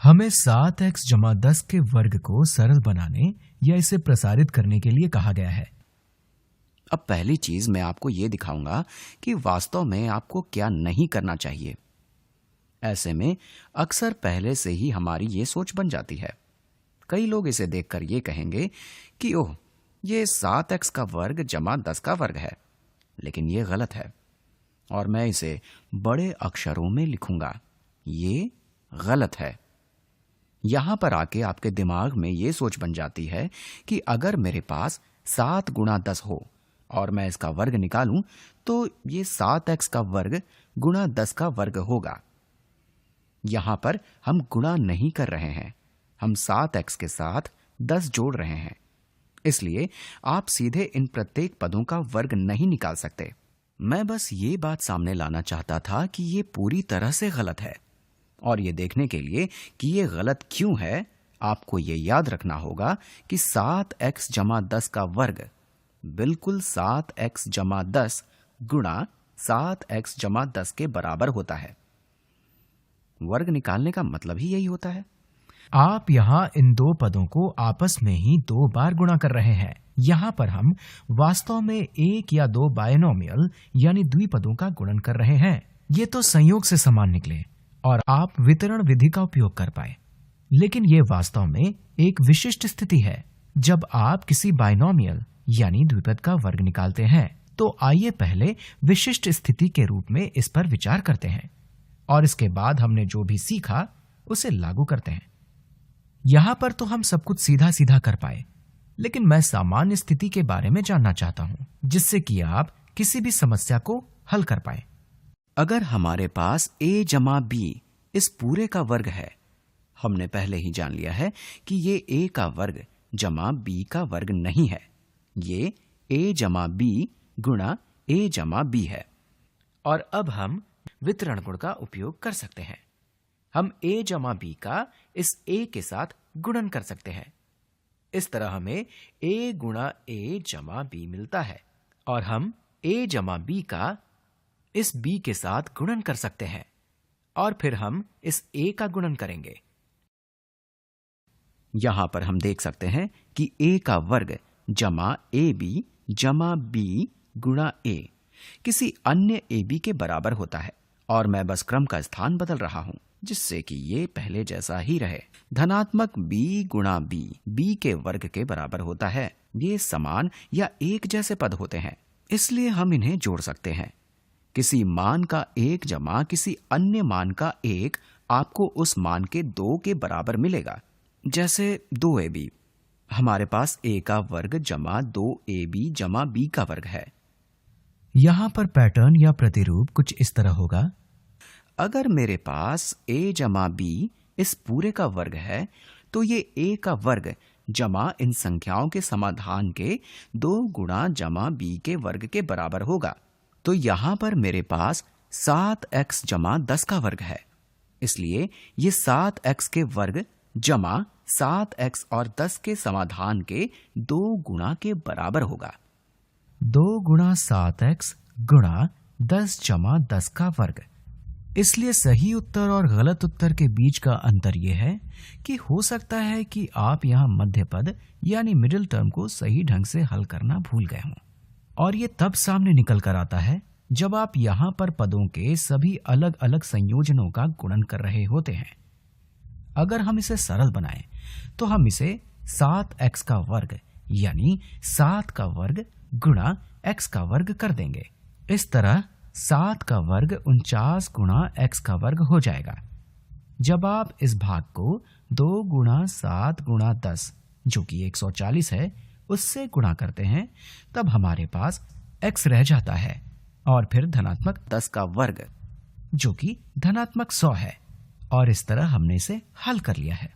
हमें 7x जमा 10 के वर्ग को सरल बनाने या इसे प्रसारित करने के लिए कहा गया है। अब पहली चीज मैं आपको ये दिखाऊंगा कि वास्तव में आपको क्या नहीं करना चाहिए। ऐसे में अक्सर पहले से ही हमारी ये सोच बन जाती है। कई लोग इसे देखकर ये कहेंगे कि ओह, ये 7x का वर्ग जमा 10 का वर्ग है, लेकिन ये गलत है और मैं इसे बड़े अक्षरों में लिखूंगा। ये गलत है। यहां पर आके आपके दिमाग में ये सोच बन जाती है कि अगर मेरे पास 7 गुणा 10 हो और मैं इसका वर्ग निकालूं तो ये 7x का वर्ग गुणा 10 का वर्ग होगा। यहां पर हम गुणा नहीं कर रहे हैं, हम 7x के साथ 10 जोड़ रहे हैं। इसलिए आप सीधे इन प्रत्येक पदों का वर्ग नहीं निकाल सकते। मैं बस ये बात सामने लाना चाहता था कि ये पूरी तरह से गलत है, और ये देखने के लिए कि ये गलत क्यों है, आपको ये याद रखना होगा कि 7x जमा 10 का वर्ग बिल्कुल 7x जमा 10 गुणा 7x जमा 10 के बराबर होता है। वर्ग निकालने का मतलब ही यही होता है। आप यहाँ इन दो पदों को आपस में ही 2 बार गुणा कर रहे हैं। यहाँ पर हम वास्तव में एक या दो बायनोमियल यानी द्विपदों का गुणन कर रहे हैं। ये तो संयोग से समान निकले और आप वितरण विधि का उपयोग कर पाए, लेकिन ये वास्तव में एक विशिष्ट स्थिति है। जब आप किसी बायनोमियल यानी द्विपद का वर्ग निकालते हैं तो आइए पहले विशिष्ट स्थिति के रूप में इस पर विचार करते हैं और इसके बाद हमने जो भी सीखा उसे लागू करते हैं। यहां पर तो हम सब कुछ सीधा सीधा कर पाए, लेकिन मैं सामान्य स्थिति के बारे में जानना चाहता हूं, जिससे कि आप किसी भी समस्या को हल कर पाए। अगर हमारे पास a जमा b इस पूरे का वर्ग है, हमने पहले ही जान लिया है कि ये a का वर्ग जमा b का वर्ग नहीं है, ये a जमा b गुणा a जमा b है। और अब हम वितरण गुण का उपयोग कर सकते हैं। हम a जमा b का इस a के साथ गुणन कर सकते हैं। इस तरह हमें a गुणा a जमा b मिलता है और हम a जमा b का इस b के साथ गुणन कर सकते हैं और फिर हम इस a का गुणन करेंगे। यहां पर हम देख सकते हैं कि a का वर्ग जमा ab जमा b गुणा a किसी अन्य ab के बराबर होता है, और मैं बस क्रम का स्थान बदल रहा हूं जिससे कि ये पहले जैसा ही रहे। धनात्मक b गुणा b के वर्ग के बराबर होता है। ये समान या एक जैसे पद होते हैं, इसलिए हम इन्हें जोड़ सकते हैं। किसी मान का 1 जमा किसी अन्य मान का 1 आपको उस मान के 2 के बराबर मिलेगा। जैसे 2ab, हमारे पास a का वर्ग जमा 2ab जमा b का वर्ग है। यहाँ पर पैटर्न या प्रतिरूप कुछ इस तरह होगा। अगर मेरे पास a जमा b इस पूरे का वर्ग है तो ये a का वर्ग जमा इन संख्याओं के समाधान के 2 गुणा जमा b के वर्ग के बराबर होगा। तो यहां पर मेरे पास 7x जमा 10 का वर्ग है, इसलिए ये 7x के वर्ग जमा 7x और 10 के समाधान के 2 गुणा के बराबर होगा। 2 गुणा 7x गुणा 10 जमा 10 का वर्ग। इसलिए सही उत्तर और गलत उत्तर के बीच का अंतर यह है कि हो सकता है कि आप यहाँ मध्य पद यानी मिडिल टर्म को सही ढंग से हल करना भूल गए हों, और ये तब सामने निकल कर आता है जब आप यहाँ पर पदों के सभी अलग अलग संयोजनों का गुणन कर रहे होते हैं। अगर हम इसे सरल बनाएं तो हम इसे 7x का वर्ग यानी 7 का वर्ग गुणा x का वर्ग कर देंगे। इस तरह 7 का वर्ग 49 गुणा x का वर्ग हो जाएगा। जब आप इस भाग को 2 गुणा 7 गुणा 10 जो कि 140 है उससे गुणा करते हैं, तब हमारे पास x रह जाता है और फिर धनात्मक 10 का वर्ग जो कि धनात्मक 100 है, और इस तरह हमने इसे हल कर लिया है।